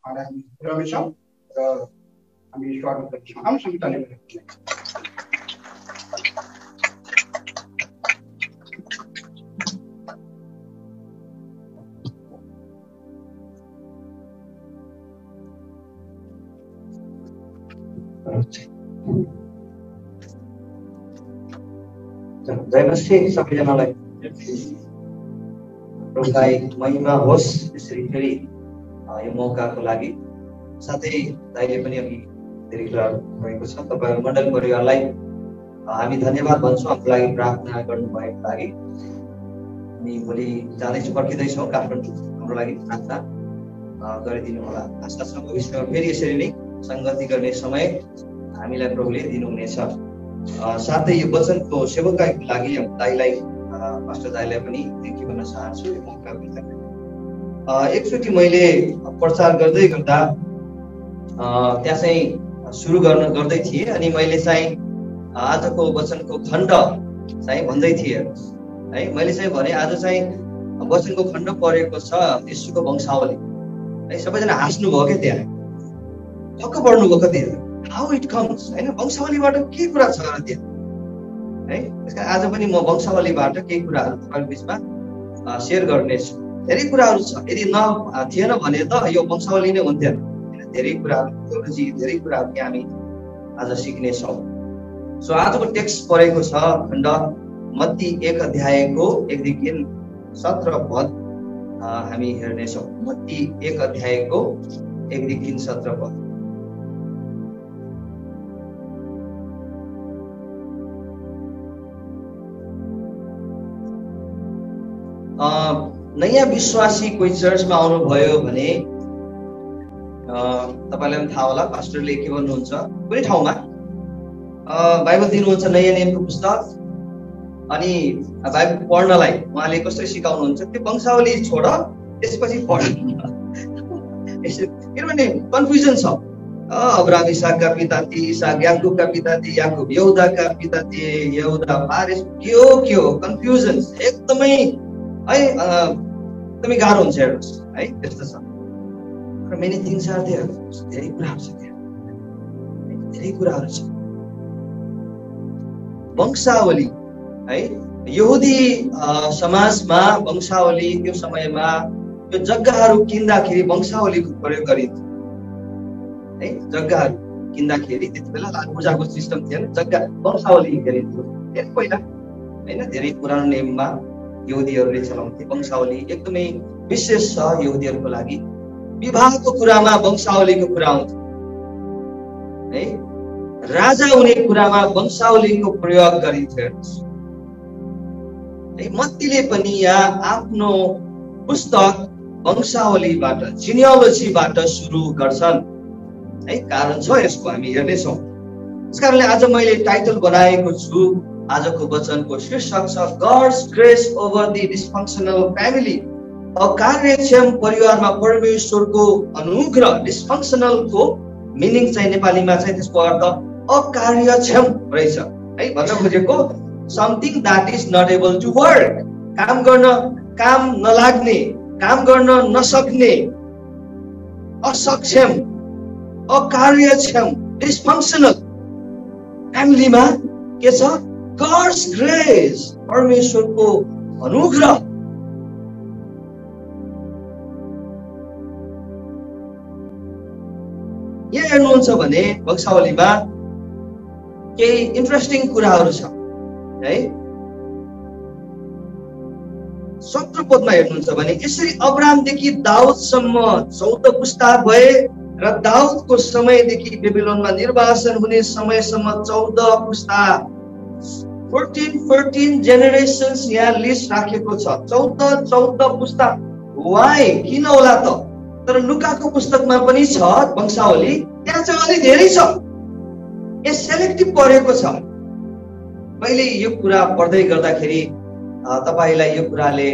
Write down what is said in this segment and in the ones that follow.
हामी रमेशौँ र हामी स्वागत गर्छौँ। आउँ सङ्गीताले जय मसीह सबैजनालाई प्रभुलाई महिमा होस्। यसरी फेरि यो मौकाको लागि साथै दाइले पनि अघि धेरै कुराहरू भएको छ। तपाईँहरू मण्डल परिवारलाई हामी धन्यवाद भन्छौँ हाम्रो लागि प्रार्थना गर्नुभएको लागि। हामी भोलि जाँदैछौँ, पर्खिँदैछौँ काठमाडौँ, हाम्रो लागि प्रार्थना गरिदिनु होला। आशा छ भविष्यमा फेरि यसरी नै सङ्गति गर्ने समय हामीलाई प्रभुले दिनुहुनेछ। साथै यो वचनको सेवकाईको लागि दाइलाई पास्टर दाइलाई पनि थ्याङ्क यू भन्न चाहन्छु। एकचोटि मैले प्रचार गर्दै गर्दा त्यहाँ चाहिँ सुरु गर्दै थिएँ अनि मैले चाहिँ आजको वचनको खण्ड चाहिँ भन्दै थिएँ है। मैले चाहिँ भने आज चाहिँ वचनको खण्ड परेको छ यीशुको वंशावली है। सबैजना हाँस्नुभयो क्या, त्यहाँ ठक्क पढ्नुभयो कति हाउ इट कम्स होइन, वंशावलीबाट के कुरा छ र त्यहाँ है। त्यसकारण आज पनि म वंशावलीबाट केही कुराहरू तपाईँको बिचमा सेयर गर्नेछु। धेरै कुराहरू छ, यदि थिएन भने त यो वंशावली नै हुन्थेन। धेरै कुराहरू थियोलोजी, धेरै कुराहरू यहाँ हामी आज सिक्नेछौँ। सो आजको टेक्स्ट परेको छ खण्ड मत्ती 1 अध्यायको 1 देखि 17 पद हामी हेर्नेछौँ। मत्ती 1 अध्यायको 1 देखि 17 पद। नयाँ विश्वासी कोही चर्चमा आउनुभयो भने तपाईँलाई पनि थाहा होला पास्टरले के भन्नुहुन्छ। कुनै ठाउँमा बाइबल दिनुहुन्छ, नयाँ नियमको पुस्तक, अनि बाइबल पढ्नलाई उहाँले कसरी सिकाउनुहुन्छ, त्यो वंशावली छोड त्यसपछि पढ। किनभने कन्फ्युजन छ। अब्राहम इसाकका पिता थिए, इसाक याकुबका पिता थिए, याकुब यहुदाका पिता थिए, यहुदा फारेस के हो कन्फ्युजन एकदमै है, एकदमै गाह्रो हुन्छ हेर्नुहोस् है। त्यस्तो छ। मेनी थिङ्स आर देयर, धेरै कुराहरू छ त्यहाँ, धेरै कुराहरू छ। वंशावली है, यहुदी समाजमा वंशावली त्यो समयमा त्यो जग्गाहरू किन्दाखेरि वंशावलीको प्रयोग गरिन्थ्यो है। जग्गाहरू किन्दाखेरि त्यति बेला पूजाको सिस्टम थिएन, जग्गा वंशावली गरिन्थ्यो त्यस पहिला होइन। धेरै पुरानो नियममा यहुदीहरूले चलाउँथे वंशावली, एकदमै विशेष छ यहुदीहरूको लागि। विवाहको कुरामा वंशावलीको कुरा आउँछ है। राजा हुने कुरामा वंशावलीको प्रयोग गरिन्थ्यो है। मत्तीले पनि यहाँ आफ्नो पुस्तक वंशावलीबाट, जिनियोलोजीबाट सुरु गर्छन् है। कारण छ यसको, हामी हेर्नेछौँ। त्यस कारणले आज मैले टाइटल बनाएको छु, आजको वचनको शीर्षक छ God's grace over the dysfunctional family. अकार्यक्षम परिवारमा परमेश्वरको अनुग्रह। डिस्फङ्क्सनलको मिनिङ चाहिँ नेपालीमा चाहिँ त्यसको अर्थ अकार्यक्षम रहेछ है। भन्न खोजेको something that is not able to work, काम नलाग्ने, काम गर्न नसक्ने, असक्षम, अकार्यक्षम, डिस्फङ्क्सनल फ्यामिलीमा के छ? गॉड्स ग्रेस, परमेश्वरको अनुग्रह। यहाँ हेर्नुहुन्छ भने वंशावलीमा केही इन्ट्रेस्टिङ कुराहरू छ है। 17 पदमा हेर्नुहुन्छ भने यसरी अब्रामदेखि दाउदसम्म 14 पुस्ता भए र दाउदको समयदेखि बेबिलोनमा निर्वासन हुने समयसम्म 14 पुस्ता। 14 जेनेरेसन्स यहाँ लिस्ट राखेको छ। 14 पुस्ता। वाइ, किन होला त? तर लुकाको पुस्तकमा पनि छ वंशावली, त्यहाँ चाहिँ अलि धेरै छ। यहाँ सेलेक्टिभ परेको छ। मैले यो कुरा पढ्दै गर्दाखेरि तपाईलाई यो कुराले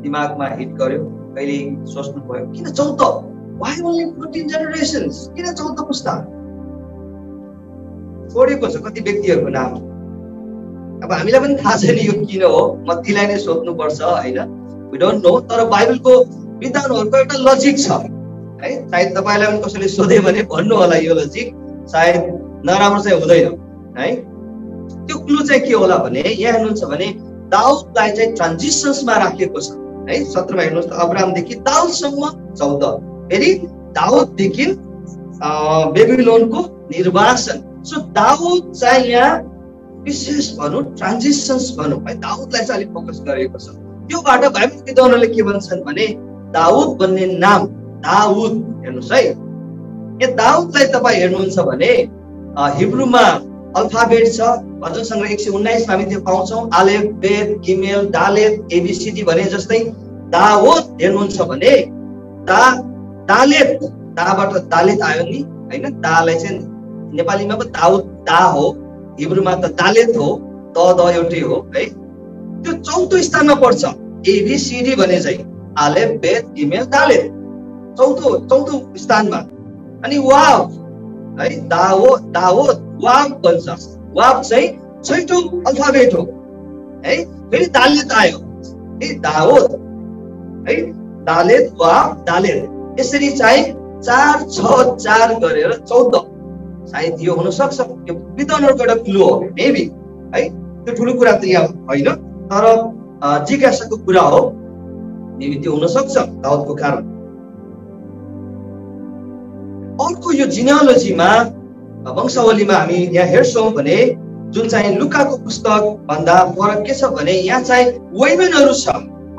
दिमागमा हिट गर्यो, कहिले सोच्नु भयो किन 14? Why only 14 generations? किन 14 पुस्ता? छोडेको छ कति व्यक्तिहरूको नाम। अब हामीलाई पनि थाहा छैन यो किन हो, मत्तीलाई नै सोध्नु पर्छ हैन, वी डोन्ट नो। तर बाइबलको विद्वानहरुको एउटा लजिक छ है। सायद तपाईलाई पनि कसैले सोधे भने भन्नु होला यो लजिक सायद नराम्रो चाहिँ हुँदैन है। त्यो क्लु चाहिँ के होला भने यहाँ हेर्नुहुन्छ भने दाउदलाई चाहिँ ट्रान्जिसन्समा राखिएको छ है। 17 मा हेर्नुहोस् त, अब्राहमदेखि दाउदसम्म 14, फेरि दाउददेखि बेबिलोनको निर्वासन। सो दाउद चाहिँ यहाँ विशेष भनौँ ट्रान्जिसन्स भनौँ है, दाउदलाई चाहिँ अलिक फोकस गरेको छ। त्योबाट बाइबल विद्वानहरूले के भन्छन् भने दाउद भन्ने नाम दाउद हेर्नुहोस् है, यो दाउदलाई तपाईँ हेर्नुहुन्छ भने हिब्रूमा अल्फाबेट छ। भजन सङ्ग्रह 119 मा हामी त्यो पाउँछौँ, आलेफ बेत गिमेल दालेत एबिसिडी भने जस्तै दाउद हेर्नुहुन्छ भने दालेत, दाबाट दालेत आयो नि हैन। दालाई चाहिँ नेपालीमा पनि दाउद दा हो, हिब्रूमा त दालेत हो, द एउटै हो है। त्यो 4औं स्थानमा पर्छ एबिसिडी भने चाहिँ आलेफ बेत गिमेल दालेत 4औं स्थानमा। अनि वाव है, दावोद वाव भन्छ, वाव चाहिँ 6औं अल्फाबेट हो है। फेरि दालेत आयो है, दाउद है, दालेत वाव दालेत, यसरी चाहिँ 4 6 4 गरेर 14। सायद यो हुन सक्छ, यो विद्वानहरूको एउटा क्लु हो मेबी है। त्यो ठुलो कुरा त यहाँ होइन, तर जिज्ञासाको कुरा हो, मेबी त्यो हुन सक्छ दाउदको कारण। अर्को यो जिनियोलोजीमा वंशावलीमा हामी यहाँ हेर्छौँ भने जुन चाहिँ लुकाको पुस्तक भन्दा फरक के छ भने यहाँ चाहिँ वुमेनहरू छ,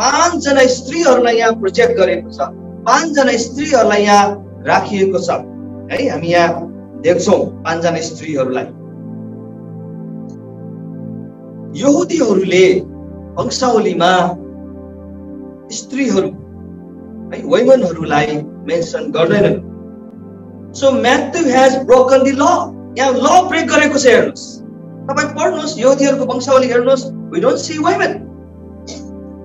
5 जना स्त्रीहरूलाई यहाँ प्रोजेक्ट गरेको छ, 5 जना स्त्रीहरूलाई यहाँ राखिएको छ है। हामी यहाँ देख्छौँ 5 जना स्त्रीहरूलाई। यहुदीहरूले वंशावलीमा स्त्रीहरू है वुमेनहरूलाई मेन्सन गर्दैनन्। So Matthew has broken the law, यहाँ ल ब्रेक गरेको छ। हेर्नुहोस् तपाईँ पढ्नुहोस् यहुदीहरूको वंशावली हेर्नुहोस्, वी डोन्ट सी वुमेन,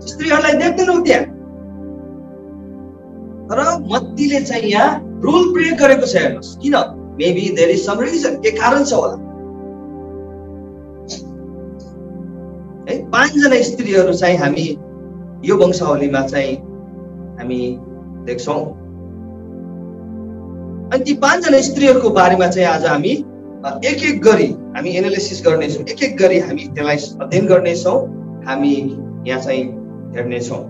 स्त्रीहरूलाई देख्दैनौँ त्यहाँ। तर मत्तीले चाहिँ यहाँ रुल ब्रेक गरेको छ। हेर्नुहोस् किन, maybe there is some reason, के कारण छ होला है। 5 जना स्त्रीहरू चाहिँ हामी यो वंशावलीमा चाहिँ हामी देख्छौँ। अनि ती 5 जना स्त्रीहरूको बारेमा चाहिँ आज हामी एक एक गरी हामी एनालिसिस गर्नेछौँ, एक एक गरी हामी त्यसलाई अध्ययन गर्नेछौँ, हामी यहाँ चाहिँ हेर्नेछौँ।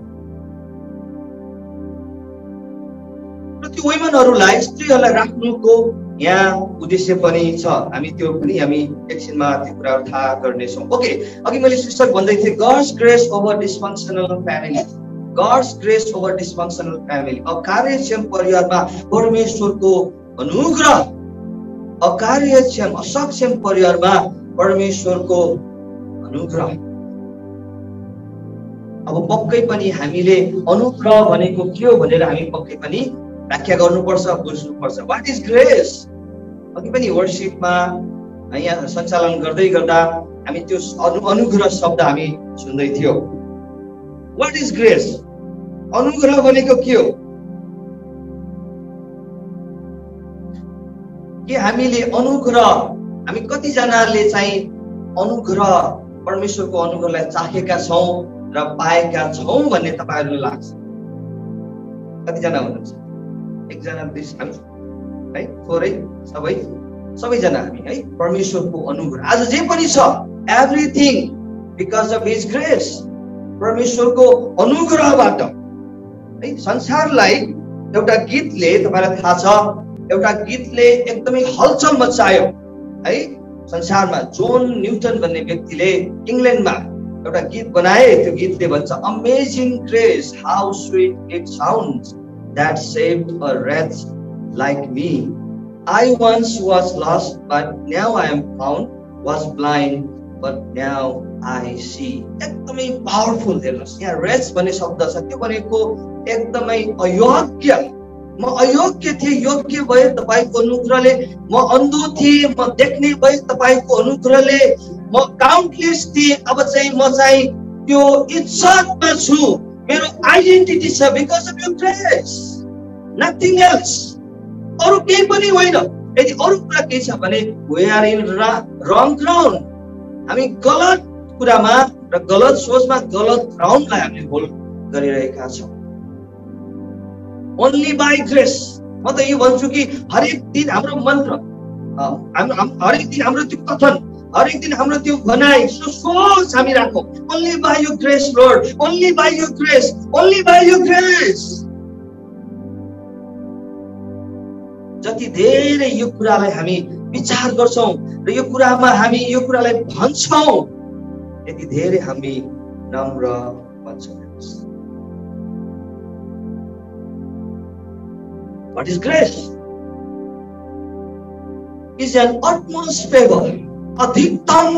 र त्यो वुमेनहरूलाई स्त्रीहरूलाई राख्नुको यहाँ उद्देश्य पनि छ, हामी त्यो पनि हामी एकछिनमा त्यो कुराहरू थाहा गर्नेछौँ। ओके, अघि मैले शीर्षक भन्दै थिएँ God's grace over dysfunctional family, God's grace over dysfunctional family. अकार्यक्षम परिवारमा परमेश्वरको अनुग्रह, अकार्यक्षम असक्षम परिवारमा परमेश्वरको अनुग्रह। अब पक्कै पनि हामीले अनुग्रह भनेको के हो भनेर हामी पक्कै पनि व्याख्या गर्नुपर्छ, बुझ्नुपर्छ। What is grace? अघि पनि वर्शिपमा यहाँ सञ्चालन गर्दै गर्दा हामी त्यो अनुग्रह शब्द हामी सुन्दै थियौँ। What is grace? अनुग्रह भनेको के हो? के हामीले अनुग्रह, हामी कतिजनाले चाहिँ अनुग्रह परमेश्वरको अनुग्रहलाई चाखेका छौँ र पाएका छौँ भन्ने तपाईँहरूलाई लाग्छ? कतिजना हुनुहुन्छ? एकजना हामी है, थोरै सबैजना हामी है परमेश्वरको अनुग्रह। आज जे पनि छ everything because of his grace, परमेश्वरको अनुग्रहबाट है। संसारलाई एउटा गीतले, तपाईँलाई थाहा छ, एउटा गीतले एकदमै हलचल मचायो है संसारमा। जोन न्युटन भन्ने व्यक्तिले इङ्ल्यान्डमा एउटा गीत बनाए, त्यो गीतले भन्छ amazing grace how sweet it sounds that saved a wretch like me. I once was lost, but now I am found, was blind, but now I see. एकदमै पावरफुल। हेर्नुहोस् यहाँ wretch भन्ने शब्द छ, त्यो भनेको एकदमै अयोग्य। म अयोग्य थिएँ, योग्य भए तपाईँको अनुग्रहले। म अन्धो थिएँ, म देख्ने भए तपाईँको अनुग्रहले। म काउन्टलेस थिएँ, अब चाहिँ म चाहिँ त्यो इज्जतमा छु। मेरो आइडेन्टिटी छ because of your grace, nothing else. अरू केही पनि होइन। यदि अरू कुरा के छ भने we are in wrong ground, हामी गलत कुरामा र गलत सोचमा, गलत ग्राउन्डलाई हामीले होल्ड गरिरहेका छौँ। ओन्ली बाई ग्रेस, म त यो भन्छु कि हरेक दिन हाम्रो मन्त्र, हरेक दिन हाम्रो त्यो कथन, हरेक दिन हाम्रो त्यो भनाइ, सोच हामी राखौँ, only by your grace lord, only by your grace, only by your grace. जति धेरै यो कुरालाई हामी विचार गर्छौँ र यो कुरामा हामी यो कुरालाई भन्छौँ, यति धेरै हामी नम्र बन्छौँ। What is grace? Is an utmost favor, अधिकतम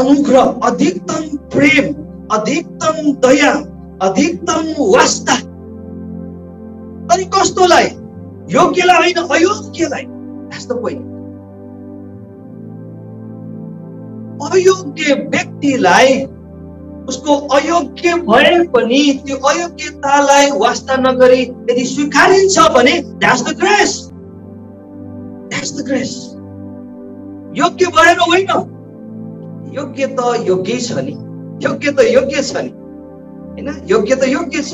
अनुग्रह, अधिकतम प्रेम, अधिकतम दया, अधिकतम वास्ता। अनि कस्तोलाई? योग्यलाई होइन, अयोग्यलाई। That's the point. अयोग्य व्यक्तिलाई उसको अयोग्य भए पनि त्यो अयोग्यतालाई वास्ता नगरी यदि स्वीकारिन्छ भने that's the grace. That's the grace. योग्य भएर होइन, योग्य त योग्य छ नि, योग्य त योग्य छ नि, हैन? योग्य त योग्य छ,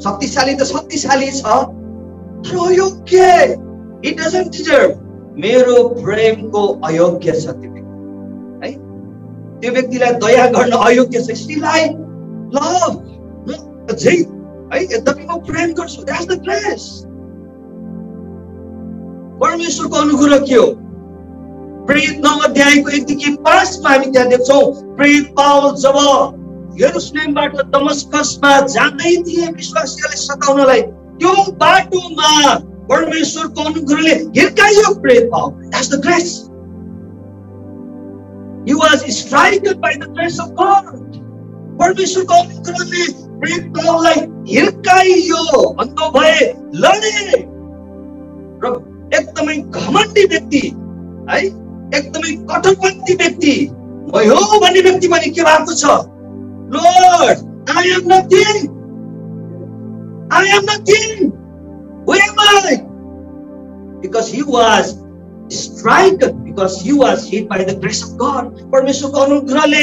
शक्तिशाली त शक्तिशाली छ, तर अयोग्य, he doesn't deserve। मेरो प्रेमको अयोग्य छ त्यो व्यक्ति, है? त्यो व्यक्तिलाई दया गर्न अयोग्य छ, स्टिल आई लभ, अझै, है? यद्यपि म प्रेम गर्छु। That's the grace। परमेश्वरको अनुग्रह के हो? प्रेरित 9 अध्यायको 1देखि 5 मा हामी त्यहाँ देख्छौँ, प्रेरित पावल जब यरुशलेमबाट दमस्कसमा जाँदै थिए विश्वासीहरूले सताउनलाई, त्यो बाटोमा परमेश्वरको अनुग्रहले हिर्काइयो प्रेरित Paul. That's the grace। He was struck by the grace of God। परमेश्वरको अनुग्रहले प्रेरित पावललाई हिर्काइयो, अन्त भए लडे र एकदमै घमण्डी व्यक्ति, है? एकदमै कठोरपन्थी व्यक्ति, म हो भन्ने व्यक्ति पनि के भएको छ? Lord, I am nothing, I am nothing, who am I? Because he was struck, because he was hit by the grace of God। परमेश्वरको अनुग्रहले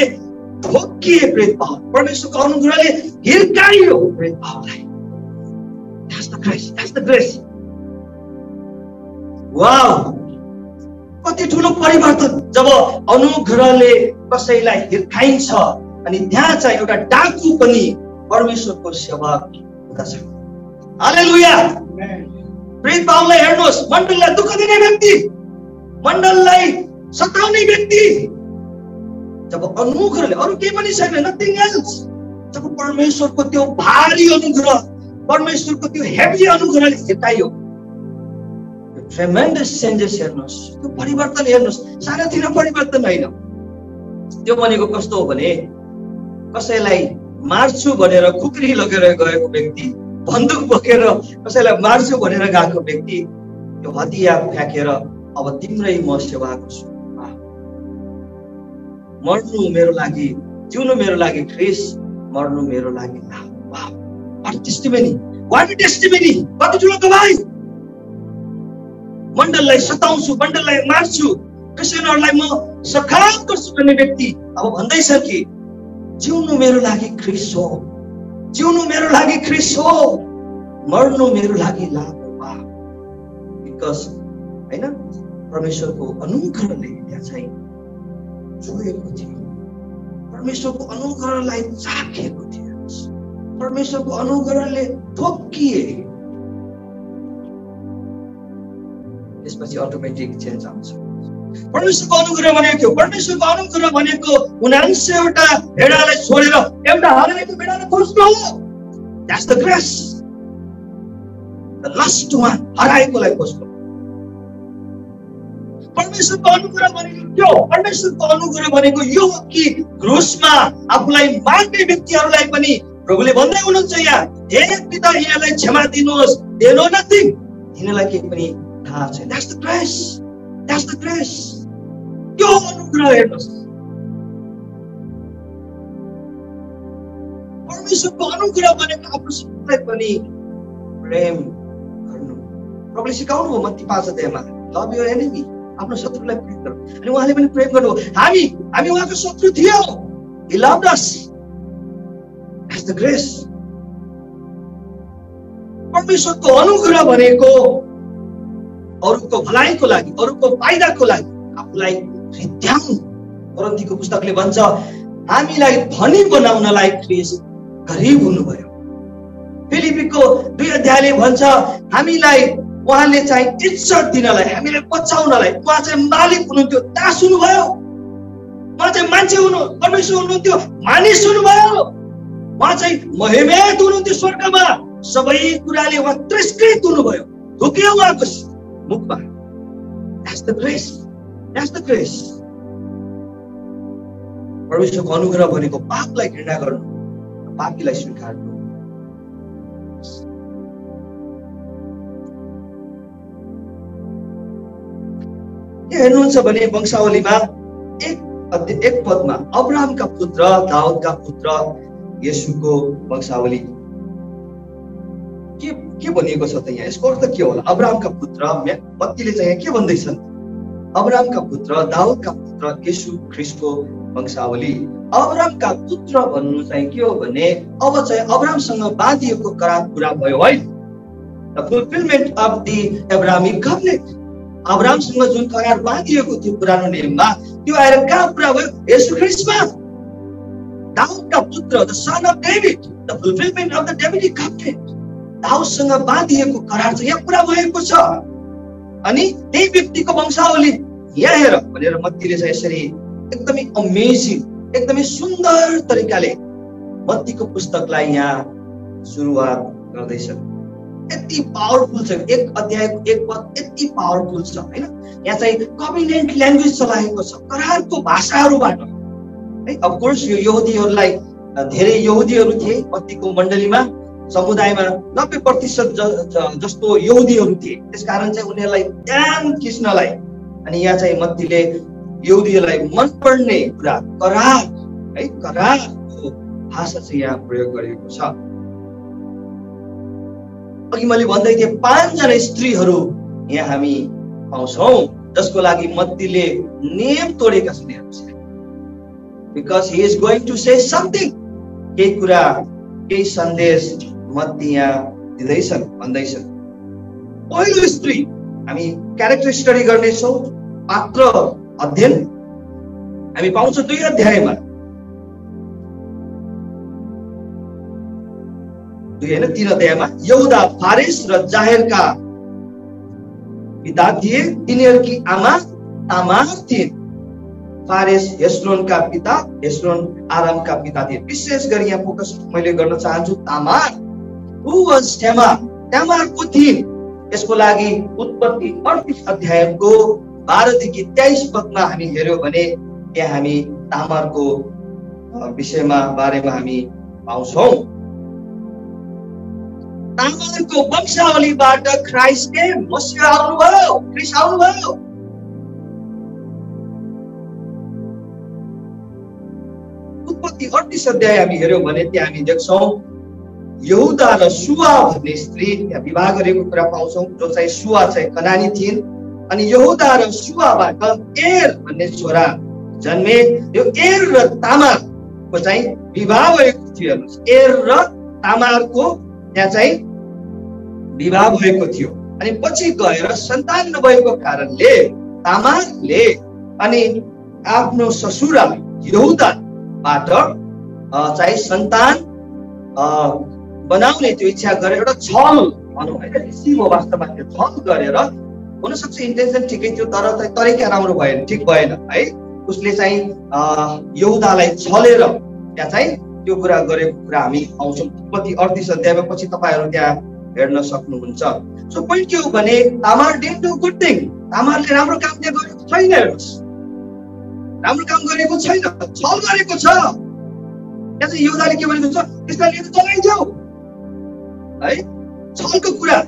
ठोकिए प्रेरित पावल, परमेश्वरको अनुग्रहले हिर्काइयो प्रेरित पावललाई। That's the grace, that's the grace। वाव, कति ठुलो परिवर्तन जब अनुग्रहले कसैलाई हिर्काइन्छ अनि त्यहाँ चाहिँ एउटा डाकु पनि परमेश्वरको सेवक हुँदछ। हालेलुया। प्रेरित पावललाई हेर्नुहोस्, मण्डललाई दुःख दिने व्यक्ति, मण्डललाई सताउने व्यक्ति, जब अनुग्रहले, अरू केही पनि छैन, नथिङ एल्स, जब परमेश्वरको त्यो भारी अनुग्रह, परमेश्वरको त्यो हेभी अनुग्रहले हिर्काइयो, ट्रेमेन्डस चेन्जेस हेर्नुहोस्, त्यो परिवर्तन हेर्नुहोस्, सानोतिनो परिवर्तन होइन। त्यो भनेको कस्तो हो भने, कसैलाई मार्छु भनेर खुकुरी लगेर गएको व्यक्ति, बन्दुक बोकेर कसैलाई मार्छु भनेर गएको व्यक्ति, त्यो हतियार फ्याँकेर अब तिम्रै म सेवा गर्छु, मर्नु मेरो लागि, जिउनु मेरो लागि क्रिस, मर्नु मेरो लागि लाभ। वाह, व्हाट टेस्टिमनी, व्हाट टेस्टिमनी, कति ठुलो गवाही। मण्डललाई सताउँछु, मण्डललाई मार्छु, क्रिस्चियनहरूलाई म सखाप गर्छु भन्ने व्यक्ति अब भन्दैछ कि जिउनु मेरो लागि क्रिस हो, जिउनु मेरो लागि क्रिस हो, मर्नु मेरो लागि लाभ हो। वाह, बिकज हैन, परमेश्वरको अनुग्रहले त्यहाँ चाहिँ जोएको थियो, परमेश्वरको अनुग्रहलाई चाखेको थियो, परमेश्वरको अनुग्रहले ठोकिए, त्यसपछि अटोमेटिक चेन्ज आउँछ। परमेश्वरको अनुग्रह भनेको के हो? परमेश्वरको अनुग्रह भनेको 79 वटा भेडालाई छोडेर एउटा हराएको भेडालाई खोज्नु हो। That's the grace। The lost one, हराएकोलाई खोज्नु। परमेश्वरको अनुग्रह भनेको के हो? परमेश्वरको अनुग्रह भनेको यो हो कि क्रुसमा आफूलाई मार्ने व्यक्तिहरूलाई पनि प्रभुले भन्दै हुनुहुन्छ, यहाँ हे पिता, यिनीहरूलाई क्षमा दिनुहोस्, they know nothing, यिनीहरूलाई केही पनि थाहा छैन। That's the grace, that's the grace। त्यो अनुग्रह हेर्नुहोस्, परमेश्वरको अनुग्रह भनेको आफ्नो शत्रुलाई पनि प्रेम गर्नु। प्रभुले सिकाउनु हो मत्ती 5 अध्यायमा, लभ योर एनिमी, आफ्नो शत्रुलाई प्रेम गर्नु, अनि उहाँले पनि प्रेम गर्नु। हामी उहाँको शत्रु थियौ, he loved us। That's the grace। परमेश्वरको अनुग्रह भनेको अरूको भलाइको लागि, अरूको फाइदाको लागि आफूलाई रित्याउनु। कोरिन्थीको पुस्तकले भन्छ हामीलाई धनी बनाउनलाई ख्रीष्ट गरिब हुनुभयो। फिलिपीको 2 अध्यायले भन्छ हामीलाई उहाँले चाहिँ इज्जत दिनलाई, हामीलाई बचाउनलाई उहाँ चाहिँ मालिक हुनुहुन्थ्यो, दास हुनुभयो। उहाँ चाहिँ मान्छे हुनु, परमेश्वर हुनुहुन्थ्यो, मानिस हुनुभयो। उहाँ चाहिँ महिमान्वित हुनुहुन्थ्यो स्वर्गमा, सबै कुराले उहाँ तिरस्कृत हुनुभयो, धुक्यो उहाँको मुखमा। That's the grace. That's the grace. परमेश्वरको अनुग्रह भनेको पापलाई घृणा गर्नु, पापीलाई स्वीकार गर्नु। के हेर्नुहुन्छ भने वंशावलीमा एक पदमा अब्राहमका पुत्र, दाउदका पुत्र, येशूको वंशावली के भनिएको छ त यहाँ? यसको अर्थ के होला? अब्राहमका पुत्र, मत्तीले चाहिँ के भन्दैछन्? अब्राहमका पुत्र, दाउदका पुत्र, येशू ख्रीष्टको वंशावली। अब्राहमका पुत्र भन्नु चाहिँ के हो भने अब चाहिँ अब्राहमसँग बाँधिएको करार पुरा भयो है। The fulfilment of the Abrahamic covenant. अब्राहमसँग जुन करार बाँधिएको थियो पुरानो नियममा, त्यो आएर कहाँ पुरा भयो? येशू ख्रीष्टमा। दाउदका पुत्र, the son of David, the fulfilment of the Davidic covenant. दाउदसँग बाँधिएको करार चाहिँ यहाँ पुरा भएको छ। अनि त्यही व्यक्तिको वंशावली यहाँ हेर भनेर मत्तीले चाहिँ यसरी एकदमै अमेजिङ, एकदमै सुन्दर तरिकाले मत्तीको पुस्तकलाई यहाँ सुरुवात गर्दैछ। यति पावरफुल छ, एक अध्यायको एक पद यति पावरफुल छ हैन। यहाँ चाहिँ कभिनेन्ट ल्याङ्ग्वेज चलाएको छ, करारको भाषाहरूबाट है। अफ कोर्स यो यहुदीहरूलाई धेरै यहुदीहरू थिए मत्तीको मण्डलीमा, समुदायमा 90% जस्तो यहुदीहरू थिए। त्यसकारण चाहिँ उनीहरूलाई ध्यान खिच्नलाई अनि यहाँ चाहिँ मत्तीले यहुदीहरूलाई मनपर्ने कुरा करार है, करारको भाषा चाहिँ यहाँ प्रयोग गरेको छ। अघि मैले भन्दै थिएँ 5 जना स्त्रीहरू यहाँ हामी पाउँछौँ जसको लागि मत्तीले नियम तोडेका छन्। Because he is going to say something, केही कुरा, केही सन्देश मत्ती यहाँ दिँदैछन्, भन्दैछन्। पहिलो स्त्री हामी क्यारेक्टर स्टडी गर्नेछौँ, पात्र अध्ययन हामी पाउँछौँ 2 अध्यायमा, 2 हैन 3 अध्यायमा। यहुदा फारेस र जाहेरका पिता थिए, तिनीहरूकी आमा तामार थिइन्। फारेस हेस्रोनका पिता, हेस्रोन आरामका पिता थिए। विशेष गरी यहाँ फोकस मैले गर्न चाहन्छु Tamar. Who was Tamar? Tamar को थिइन्? यसको लागि उत्पत्ति 38 अध्यायको 12 देखि 23 पदमा हामी हेर्यौं भने त्यहाँ हामी तामारको विषयमा बारेमा हामी पाउँछौँ। तामारको वंशावलीबाट ख्राइस्टले मसीहा आउनुभयो, ख्रीष्ट आउनुभयो। उत्पत्ति 38 अध्याय हामी हेर्यौं भने त्यहाँ हामी देख्छौँ यहुदा र सुवा भन्ने स्त्री यहाँ विवाह गरेको कुरा पाउँछौँ, जो चाहिँ सुवा चाहिँ कनानी थिइन्। अनि यहुदा र सुवाबाट एर भन्ने छोरा जन्मे। यो एर र तामारको चाहिँ विवाह भएको थियो। एर र तामारको त्यहाँ चाहिँ विवाह भएको थियो। अनि पछि गएर सन्तान नभएको कारणले तामारले अनि आफ्नो ससुरा यहुदाबाट चाहिँ सन्तान बनाउने त्यो इच्छा गरेर एउटा छल भनौँ होइन, रिसिभ हो वास्तवमा त्यो छल गरेर, हुनसक्छ इन्टेन्सन ठिकै थियो तर तरिका राम्रो भएन, ठिक भएन है। उसले चाहिँ यहुदालाई छलेर त्यहाँ चाहिँ त्यो कुरा गरेको कुरा हामी पाउँछौँ उत्पत्ति 38 अध्यायमा। पछि तपाईँहरू त्यहाँ हेर्न सक्नुहुन्छ। सो पोइन्ट के हो भने Tamar didn't do good thing. तामारले राम्रो काम त्यहाँ गरेको छैन, हेर्नुहोस् राम्रो काम गरेको छैन, छल गरेको छ। त्यहाँ चाहिँ यहुदाले के भनेको छ, त्यसलाई लिएर चलाइदेऊ है, छलको कुरा।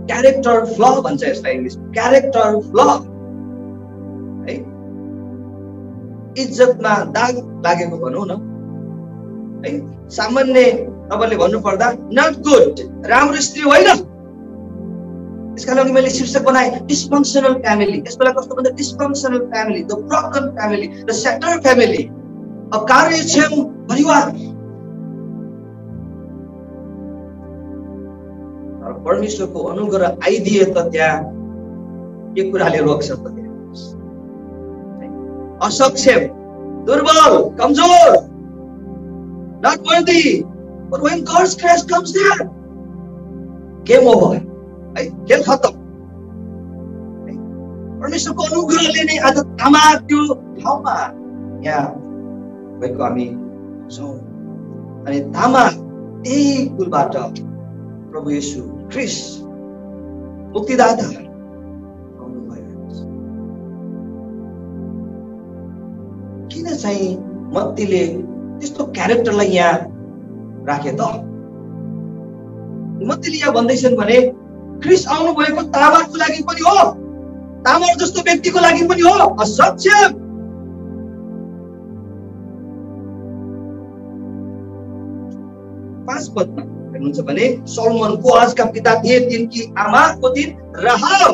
क्यारेक्टर फ्ल भन्छ यसलाई इङ्ग्लिसमा, क्यारेक्टर फ्ल है। इज्जतमा दाग लागेको भनौँ न है। सामान्य तपाईँले भन्नुपर्दा नट गुड, राम्रो स्त्री होइन। त्यसका लागि मैले शीर्षक बनाएँ डिस्फङ्सनल फ्यामिली। यस बेला कस्तो भन्दा dysfunctional family, the broken family, the shatter family, कार्यक्षम परिवार। परमेश्वरको अनुग्रह आइदिए त त्यहाँ के कुराले रोक्छ त? असक्षम, दुर्बल, कमजोर, not worthy. But when God's grace comes there, game over. है, खेल खत्म। परमेश्वरको अनुग्रहले नै आज तामार त्यो ठाउँमा यहाँ भएको हामी छौँ। अनि तामार त्यही कुलबाट प्रभु येशू ख्रीष्ट मुक्तिदाता आउनुभयो। किन चाहिँ मत्तीले त्यस्तो क्यारेक्टरलाई यहाँ राखे त? मत्तीले यहाँ भन्दैछन् भने ख्रीष्ट आउनु भएको तामारको लागि पनि हो, तामार जस्तो व्यक्तिको लागि पनि हो, असक्षम। पाँच पदमा हेर्नुहुन्छ भने सलोमन बोआजका पिता थिए, तिनकी आमाको दिन राहाब।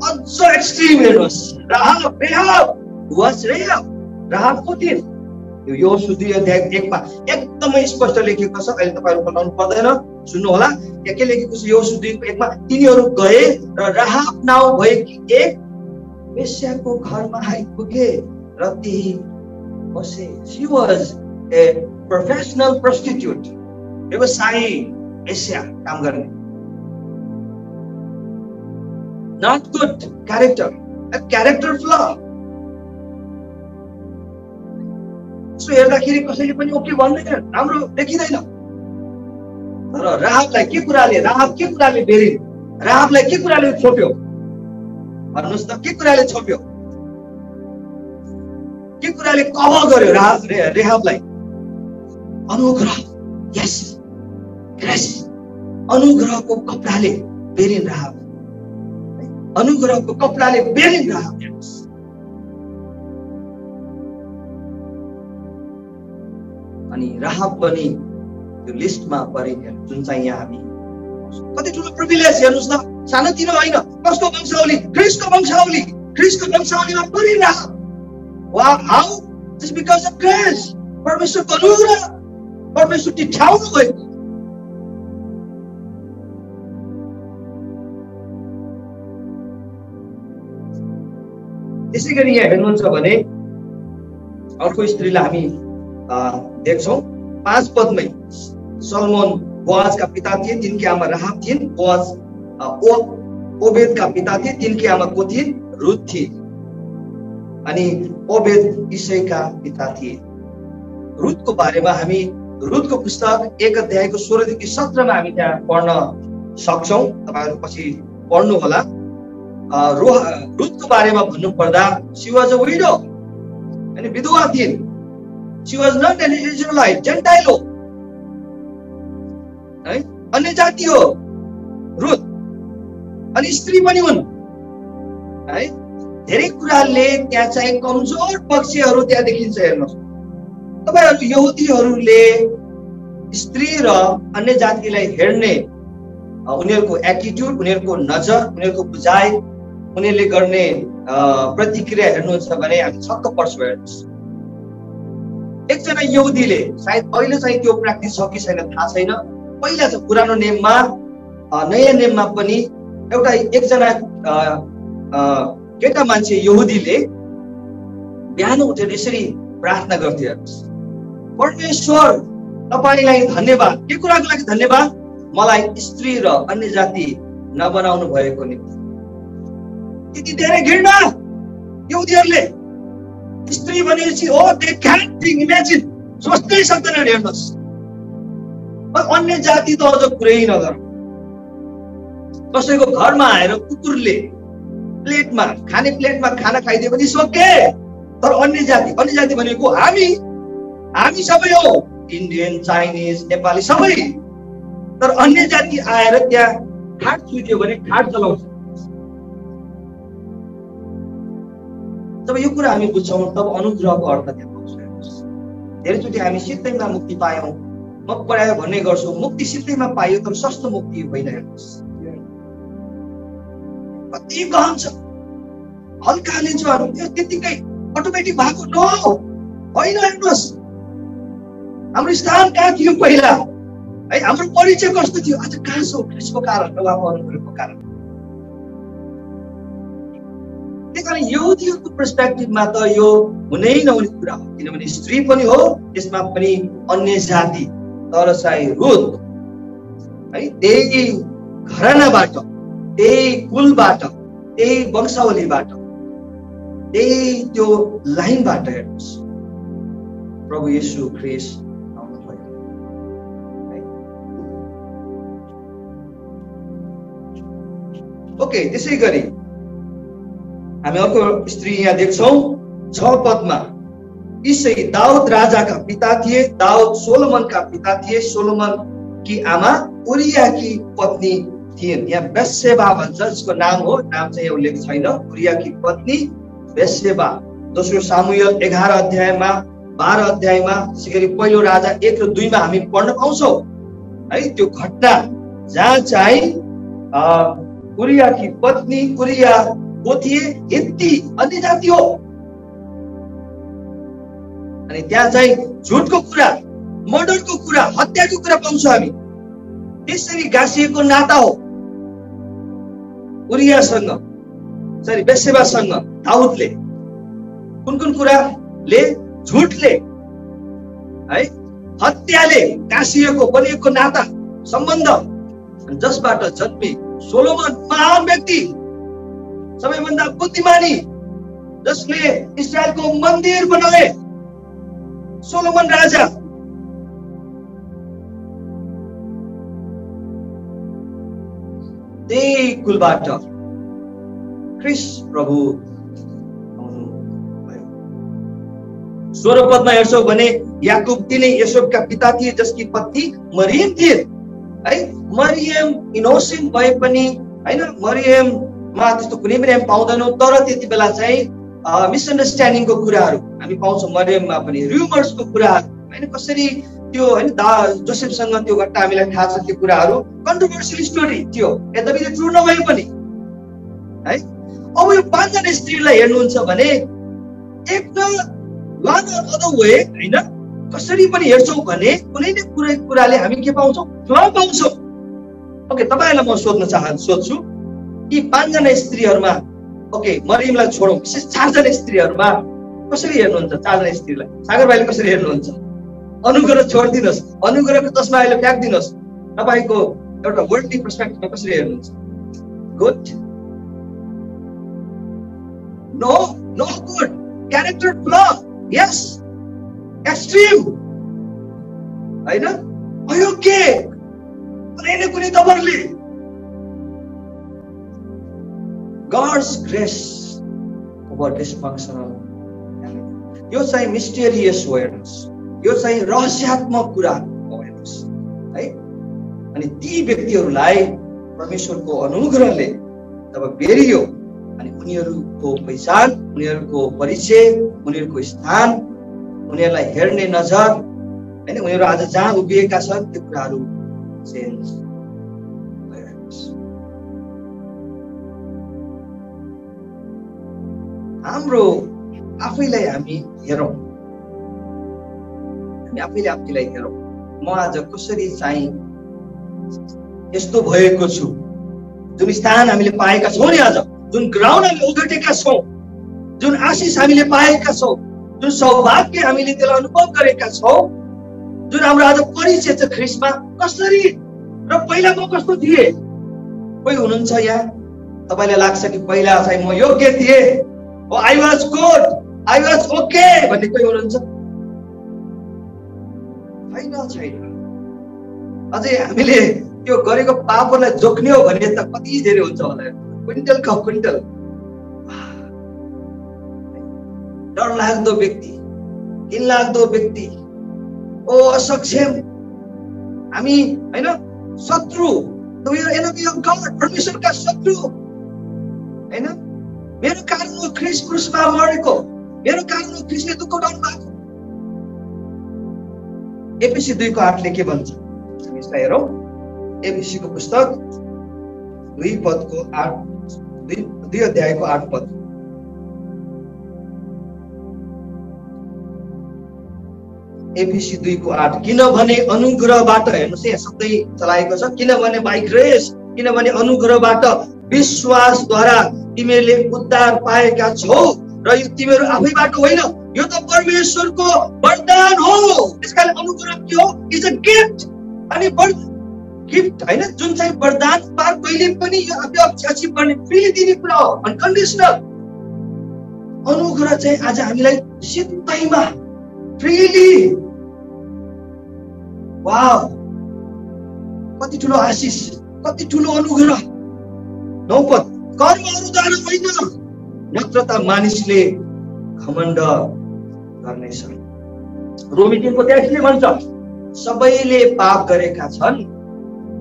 अझ एक्सट्रिम हेर्नुहोस्, राहाबको दिन यो यहोशू 2:1 एकदमै स्पष्ट लेखिएको छ। अहिले तपाईहरु पढ्नु पर्दैन, सुन्नु होला। यहाँ के लेखेको छ यहोशू 2:1 तिनीहरू गए र राहाब नाउँ भएकी एक वेश्याको घरमा आइपुगे र त्यही बसे। She was a professional prostitute, व्यवसायी वेश्या काम गर्ने। Not good character, a character flaw. So हेर्दाखेरि कसैले पनि ओके भन्दैन, राम्रो देखिँदैन। तर राहाबलाई के कुराले बेरिन्? राहाबलाई के कुराले छोप्यो? भन्नुहोस् त, के कुराले छोप्यो? के कुराले कभर गर्यो राहाबलाई? अनुग्रह। यस, ग्रेस। अनुग्रहको कपडाले बेरिन् राहाब। अनुग्रहको कपडाले बेरिन् राहाब। अनि राहाब पनि त्यो लिस्टमा परिन्, जुन चाहिँ यहाँ हामी कति ठुलो प्रिभिलेज हेर्नुहोस् न। सानोतिनो होइन, कसको वंशावली? ख्रीष्टको वंशावली। ख्रीष्टको वंशावलीमा परिन् Rahab. Wow, how? Just because of grace. परमेश्वरको अनुग्रह, परमेश्वर टिठाउनु भएको। त्यसै गरी यहाँ हेर्नुहुन्छ भने अर्को स्त्रीलाई हामी देख्छौँ 5 पदमै। सलोमन बोआजका पिता थिए, तिनकी आमा राहाब थिइन्। बोआज ओबेदका पिता थिए, तिनकी आमा को थिइन्? रुथ थिए। अनि ओबेद इशैका पिता थिए। रुथको बारेमा हामी रुथको पुस्तक 1 अध्यायको 16 देखि 17 हामी त्यहाँ पढ्न सक्छौँ। तपाईहरु पछि पढ्नु होला। रुथको बारेमा भन्नु पर्दा शी वाज अ विडो, अनि विधवा थिइन्। She was not an Israelite, Gentile हो, है, अन्य जाति हो रुथ। अनि स्त्री पनि हुन्, है। धेरै कुराले त्यहाँ चाहिँ कमजोर पक्षहरू त्यहाँ देखिन्छ। हेर्नुहोस् तपाईहरु, यहुदीहरूले स्त्री र अन्य जातिलाई हेर्ने उनीहरूको एटिट्युड, उनीहरूको नजर, उनीहरूको बुझाइ, उनीहरूले गर्ने प्रतिक्रिया हेर्नुहुन्छ भने हामी छक्क पर्छौँ। हेर्नुहोस्, एकजना यहुदीले, सायद अहिले चाहिँ त्यो प्र्याक्टिस छ कि छैन थाहा छैन, पहिला चाहिँ पुरानो नेममा, नयाँ नेममा पनि एकजना केटा मान्छे यहुदीले बिहान उठेर यसरी प्रार्थना गर्थे, परमेश्वर तपाईलाई धन्यवाद। के कुराको लागि धन्यवाद? मलाई स्त्री र अन्य जाति नबनाउनु भएको निम्ति। त्यति धेरै घृणा यहुदीहरूले स्त्री भनेपछि हो, दे क्यान्ट इमेजिन, सोच्नै सक्दैनन्। हेर्नुहोस्, अन्य जाति त अझ कुरै नगर। कसैको घरमा आएर कुकुरले प्लेटमा खाना खाइदियो भने सोके। तर अन्य जाति भनेको हामी सबै हो, इन्डियन, चाइनिज, नेपाली सबै। तर अन्य जाति आएर त्यहाँ खाट छुट्यो भने खाट चलाउँछ। जब यो कुरा हामी बुझ्छौँ तब अनुग्रहको अर्थ त्यहाँ पाउँछ। धेरैचोटि हामी सित्तैमा मुक्ति पायौँ, म पढायो भन्ने गर्छु, मुक्ति सित्तैमा पाइयो, तर सस्तो मुक्ति होइन। हेर्नुहोस् कति गहन छ, हल्का लिन्छौँ हामी, त्यो त्यतिकै अटोमेटिक भएको होइन। हेर्नुहोस् हाम्रो स्थान कहाँ थियो पहिला? है। हाम्रो परिचय कस्तो थियो? आज कहाँ छौ? ख्रिस्टको कारण, उहाँको अनुग्रहको कारण। त्यही कारण यहुदीहरूको पर्सपेक्टिभमा त यो हुनै नहुने कुरा हो, किनभने स्त्री पनि हो, त्यसमा पनि अन्य जाति, तर चाहिँ रुथ है त्यही घरानाबाट, त्यही कुलबाट, त्यही वंशावलीबाट, त्यही त्यो लाइनबाट हेर्नुहोस् प्रभु येशू ख्रिस्ट आउनुभयो। ओके, त्यसै गरी हामी अर्को स्त्री यहाँ देख्छौँ 6 पदमा। इसै दाउद राजाका पिता थिए, दाउद सोलोमनका पिता थिए, सोलोमन की आमा उरियाकी पत्नी थिइन्। यहाँ बेत्सेबा भन्छ, जसको नाम हो, नाम चाहिँ उल्लेख छैन। उरियाकी पत्नी बेत्सेबा। दोस्रो सामुएल 11 अध्यायमा, 12 अध्यायमा, त्यसै गरी पहिलो राजा 1 र 2 मा हामी पढ्न पाउँछौँ है त्यो घटना, जहाँ चाहिँ उरियाकी पत्नी, उरिया को थिए हित्ती, अन्य जाति हो। अनि त्यहाँ चाहिँ झुटको कुरा, मर्डरको कुरा, हत्याको कुरा पाउँछौँ हामी। त्यसरी गाँसिएको नाता हो उरियासँग, सरी बेत्सेबासँग दाउदले। कुन कुन कुराले? झुटले है, हत्याले गाँसिएको बनिएको नाता सम्बन्ध, जसबाट जन्मे सोलोमन महान व्यक्ति, सबैभन्दा बुद्धिमानी, जसले इस्रायलको मन्दिर बनाए, सोलोमन राजा। त्यही कुलबाट ख्रिस्ट प्रभु आउनुभयो। 16 पदमा हेर्छौँ भने याकुब तिनै यसोबका पिता थिए, जसकी पत्नी मरियम थिए है। मरियम इनोसेन्ट भए पनि हैन, मरियममा त्यस्तो कुनै पनि हामी पाउँदैनौँ, तर त्यति बेला चाहिँ मिसअन्डरस्ट्यान्डिङको कुराहरू हामी पाउँछौँ मरियममा पनि, र्युमर्सको कुराहरू हैन, कसरी त्यो हैन जोसेफसँग त्यो घटना हामीलाई थाहा छ। त्यो कुराहरू कन्ट्रोभर्सियल स्टोरी थियो, यद्यपि त्यो ट्रु नभए पनि है। अब यो 5 जना स्त्रीलाई हेर्नुहुन्छ भने एक न वान अदर वे हैन, कसरी पनि हेर्छौँ भने कुनै न कुराले हामी के पाउँछौँ? फ्ल पाउँछौँ। ओके, तपाईहरुलाई म सोध्छु यी 5 जना स्त्रीहरुमा, ओके मरियमलाई छोडौँ, विशेष 4 जना स्त्रीहरुमा कसरी हेर्नुहुन्छ? 4 जना स्त्रीलाई सागर भाइले कसरी हेर्नुहुन्छ? अनुग्रह छोडिदिनुहोस्, अनुग्रहको चस्मा अहिले फ्याँक्दिनुहोस्। तपाईको एउटा वर्ल्डली पर्सपेक्टिभमा कसरी हेर्नुहुन्छ? Good? No, no good. Character flaw, yes. Extreme हैन, अयोग्य, कुनै न कुनै तवरले। God's grace over dysfunctional family. यो चाहिँ मिस्टेरियस हो हेर्नुहोस्, यो चाहिँ रहस्यात्मक कुरा हो हेर्नुहोस् है। अनि ती व्यक्तिहरूलाई परमेश्वरको अनुग्रहले जब बेरियो, अनि उनीहरूको पहिचान, उनीहरूको परिचय, उनीहरूको स्थान, उनीहरूलाई हेर्ने नजर हैन, उनीहरू आज जहाँ उभिएका छन् त्यो कुराहरू चेन्ज भइरहेको छ। हाम्रो आफैलाई हामी हेरौँ, हामी आफैले आफैलाई हेरौँ। म आज कसरी चाहिँ यस्तो भएको छु? जुन स्थान हामीले पाएका छौँ नि, आज जुन ग्राउन्ड हामीले ओगटेका छौँ, जुन आशिष हामीले पाएका छौँ, जुन सौभाग्य हामीले त्यसलाई अनुभव गरेका छौँ, जुन हाम्रो आज परिचय छ ख्रिस्टमा, कसरी र पहिला म कस्तो थिएँ? कोही हुनुहुन्छ यहाँ तपाईलाई लाग्छ कि पहिला चाहिँ म योग्य थिएँ, Oh, I was good, I was okay भन्ने कोही हुनुहुन्छ? छैन। अझै हामीले त्यो गरेको पापलाई जोख्ने हो भने त कति धेरै हुन्छ होला, क्विन्टल का क्विन्टल। डरलाग्दो व्यक्ति, घिनलाग्दो व्यक्ति, ओ असक्षम हामी हैन, शत्रु, परमेश्वरका शत्रु हैन। मेरो कारण हो ख्रिस्ट क्रुसमा मरेको, मेरो कारण हो ख्रिस्टले दुःख उठाउनु भएको। एफएसी 2 को 8 ले के भन्छ? हामी यसलाई हेरौँ। एफएसी को पुस्तक 2 पदको 8, 2 अध्यायको 8 पद। एफिसी 2:8 किनभने अनुग्रहबाट, हेर्नुहोस् यहाँ शब्दै चलाएको छ, किनभने बाइ ग्रेस, किनभने अनुग्रहबाट विश्वासद्वारा तिमीहरूले उद्धार पाएका छौ र यो तिमीहरू आफैबाट होइन, यो त परमेश्वरको वरदान हो। त्यसकारण अनुग्रह के हो? Is a gift. अनि गिफ्ट होइन, जुन चाहिँ वरदान कहिले पनि यो आफूले अचिभ गर्ने फ्रीली दिने कुरा हो, अनकन्डिसनल। अनुग्रह चाहिँ आज हामीलाई सिधैमा फ्रीली, वाव, कति ठुलो आशिष, कति ठुलो अनुग्रह। 9 पद, कर्महरूद्वारा होइन, नत्र त मानिसले घमण्ड गर्नेछ। रोमी 3:23 भन्छ सबैले पाप गरेका छन्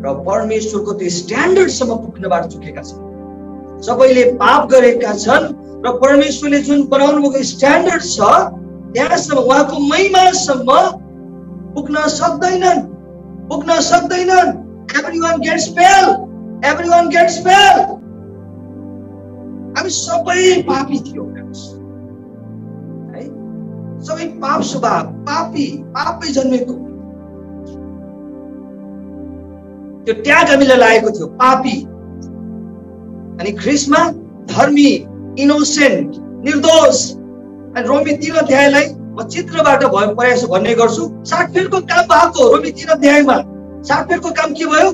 र परमेश्वरको त्यो स्ट्यान्डर्डसम्म पुग्नबाट चुकेका छन्। सबैले पाप गरेका छन् र परमेश्वरले जुन बनाउनु भएको स्ट्यान्डर्ड छ त्यहाँसम्म, उहाँको महिमासम्म पुग्न सक्दैनन्। Everyone gets fail, everyone gets fail. हामी सबै पापी थियौँ है, सबै पाप स्वभाव, पापै जन्मेको। त्यो ट्याग हामीलाई लागेको थियो, पापी। अनि ख्रिस्टमा धर्मी, इनोसेन्ट, निर्दोष। अनि रोमी 3 अध्यायलाई म चित्रबाट प्रयास भन्ने गर्छु। साटफेरको काम भएको रोमी 3 अध्यायमा साटफेरको काम के भयो?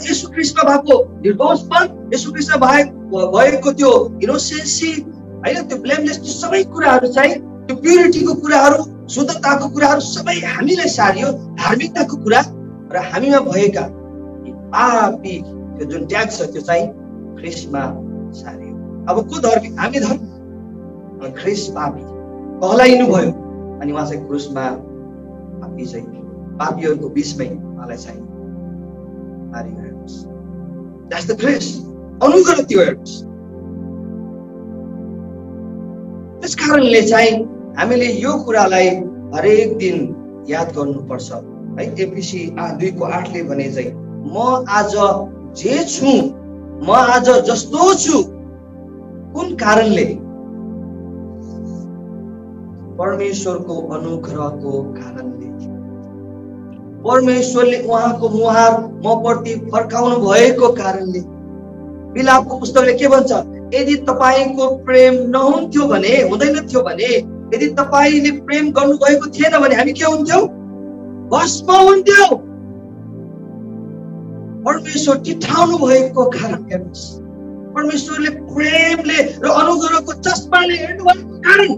येशू ख्रिस्टमा भएको निर्दोषपन, येशू ख्रिस्टमा भएको त्यो इनोसेन्सी होइन, त्यो ब्लेमलेस, त्यो सबै कुराहरू चाहिँ, त्यो प्युरिटीको कुराहरू, शुद्धताको कुराहरू सबै हामीलाई सारियो, धार्मिकताको कुरा। र हामीमा भएका पापी त्यो जुन ट्याग छ त्यो चाहिँ ख्रिस्टमा सारियो। अब को धर्मी? हामी धर्मी, ख्रिस्ट पापी कहलाइनु भयो। अनि उहाँ चाहिँ क्रुसमा पापी चाहिँ पापीहरूको बिचमै उहाँलाई चाहिँ मारिगयो। द्याट्स द ग्रेस, अनुग्रह त्यो हेर्नुहोस्। त्यस कारणले चाहिँ हामीले यो कुरालाई हरेक दिन याद गर्नुपर्छ है। एफिसी 2:8 भने चाहिँ म आज जे छु, म आज जस्तो छु, कुन कारणले? परमेश्वरको अनुग्रहको कारणले। परमेश्वरले उहाँको मुहार म प्रति फर्काउनु भएको कारणले। बिलापको पुस्तकले के भन्छ? यदि तपाईको प्रेम नहुन्थ्यो भने, हुँदैन थियो भने, यदि तपाईले प्रेम गर्नुभएको थिएन भने हामी के हुन्थ्यौ? भस्म हुन्थ्यौ। परमेश्वर टिठाउनु भएको कारण हेर्नुहोस्, परमेश्वरले प्रेमले र अनुग्रहको चस्माले हेर्नु भएको कारण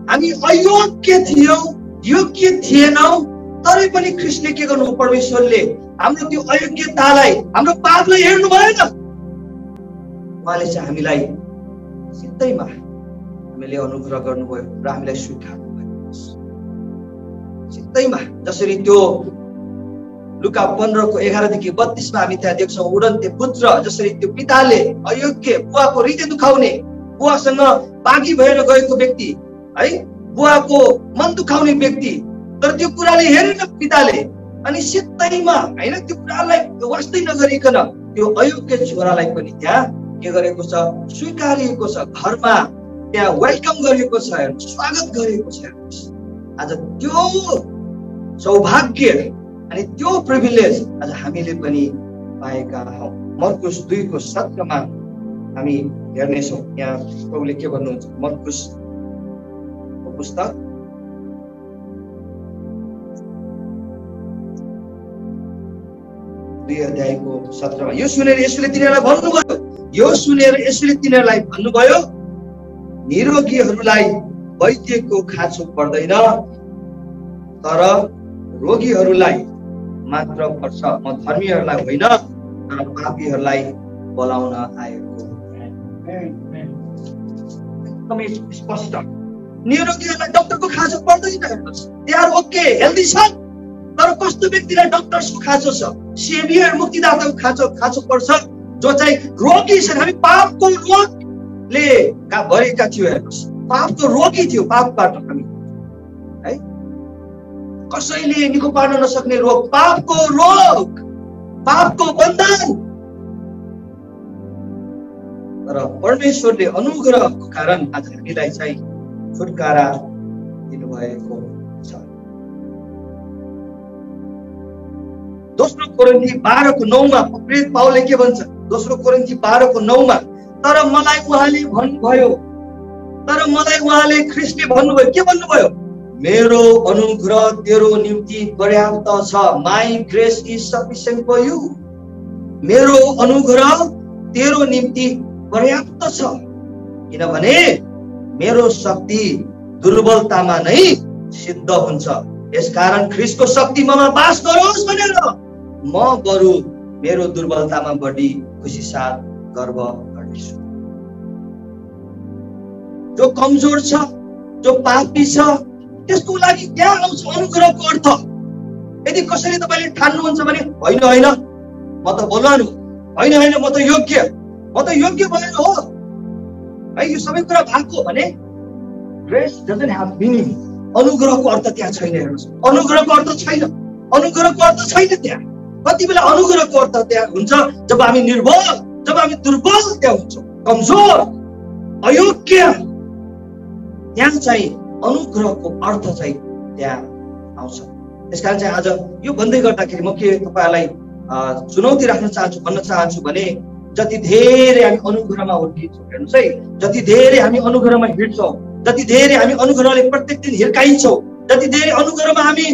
हामी अयोग्य थियौँ, योग्य थिएनौँ, तरै पनि ख्रिस्टले के गर्नु? परमेश्वरले हाम्रो त्यो अयोग्यतालाई, हाम्रो पापलाई हेर्नु भएन। उहाँले चाहिँ हामीलाई सिधैमा हामीले अनुग्रह गर्नुभयो र हामीलाई स्वीकार्नु भयो सिधैमा। जसरी त्यो लुका 15:11-32 हामी त्यहाँ देख्छौँ, उडन्ते पुत्र जसरी त्यो पिताले अयोग्य बुवाको हृदय दुखाउने, बुवासँग बागी भएर गएको व्यक्ति है, बुवाको मन दुखाउने व्यक्ति, तर त्यो कुराले हेरेन पिताले। अनि सिधैमा होइन, त्यो कुरालाई वास्तै नगरिकन त्यो अयोग्य छोरालाई पनि त्यहाँ के गरेको छ? स्वीकारिएको छ। घरमा त्यहाँ वेलकम गरेको छ, स्वागत गरेको छ। आज त्यो सौभाग्य अनि त्यो प्रिभिलेज आज हामीले पनि पाएका हौँ। मर्कुस 2:17 हामी हेर्नेछौँ। यहाँ प्रभुले के भन्नुहुन्छ? मर्कुसको पुस्तक 2:17 यो सुनेर यसुले तिनीहरूलाई भन्नुभयो, निरोगीहरूलाई वैद्यको खाँचो पर्दैन, तर रोगीहरूलाई मात्र पर्छ। म धर्मीहरूलाई होइन, तर पापीहरूलाई बोलाउन आएको। एकदमै स्पष्ट, निरोगीहरूलाई डाक्टरको खाँचो पर्दैन। दे आर ओके, हेल्दी छन्। तर कस्तो व्यक्तिलाई डाक्टरको खाँचो छ? सेभियर मुक्तिदाताको खाँचो पर्छ, जो चाहिँ रोगी छन्। हामी पापको रोगले भरेका थियौँ, हेर्नुहोस्, पापको रोगी थियो, पापबाट हामी है, कसैले निको पार्न नसक्ने रोग, पापको रोग, पापको बन्धन। तर परमेश्वरले अनुग्रहको कारण आज हामीलाई चाहिँ छुटकारा दिनुभएको छ। दोस्रो कोरिन्थी 12:9 प्रेरित पाउलले के भन्छ? दोस्रो कोरिन्थी 12:9 तर मलाई उहाँले भन्नुभयो, तर मलाई उहाँले ख्रीष्टले भन्नुभयो, के भन्नुभयो? मेरो अनुग्रह तेरो निम्ति पर्याप्त छ। My grace is sufficient for you. मेरो अनुग्रह तेरो निम्ति पर्याप्त छ, किनभने मेरो शक्ति दुर्बलतामा नै सिद्ध हुन्छ। यसकारण ख्रीष्टको शक्ति ममा वास गरोस् भनेर म बरु मेरो दुर्बलतामा बढी खुसी साथ गर्व गर्नेछु। जो कमजोर छ, जो पापी छ, त्यसको लागि त्यहाँ आउँछ अनुग्रहको अर्थ। यदि कसैले तपाईले ठान्नुहुन्छ भने होइन होइन म त बलवान हो, होइन होइन म त योग्य भएर हो है, यो सबै कुरा भएको भने ग्रेस डजन्ट ह्याभ मिनिङ। अनुग्रहको अर्थ त्यहाँ छैन। हेर्नुहोस्, अनुग्रहको अर्थ छैन, अनुग्रहको अर्थ छैन त्यहाँ। कति बेला अनुग्रहको अर्थ त्यहाँ हुन्छ जब हामी निर्बल, जब हामी दुर्बल त्यहाँ हुन्छौँ, कमजोर, अयोग्य। त्यहाँ चाहिँ अनुग्रहको अर्थ चाहिँ त्यहाँ आउँछ। त्यसकारण चाहिँ आज यो भन्दै गर्दाखेरि म के तपाईहरुलाई चुनौती राख्न चाहन्छु, भन्न चाहन्छु भने जति धेरै हामी अनुग्रहमा हुर्किन्छौँ, हेर्नुहोस् है, जति धेरै हामी अनुग्रहमा हिँड्छौँ, जति धेरै हामी अनुग्रहले प्रत्येक दिन हिर्काइन्छौँ, जति धेरै अनुग्रहमा हामी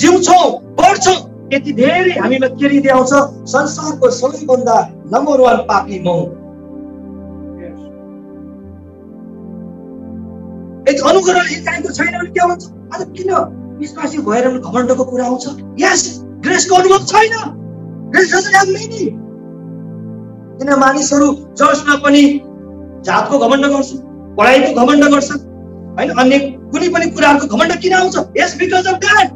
जिउँछौँ, बढ्छौँ, त्यति धेरै हामीलाई के रीति आउँछ? संसारको सबैभन्दा नम्बर 1 पापी म हुँ। यदि अनुग्रहले हिर्काएको छैन भने के हुन्छ? आज किन विश्वासी भएर घमण्डको कुरा आउँछ? यस, ग्रेसको अनुभव छैन। Grace doesn't have meaning. किन मानिसहरू चर्चमा पनि जातको घमण्ड गर्छन्, पढाइको घमण्ड गर्छन्, हैन, अन्य कुनै पनि कुराको घमण्ड किन आउँछ? यस, बिकज अफ दैट।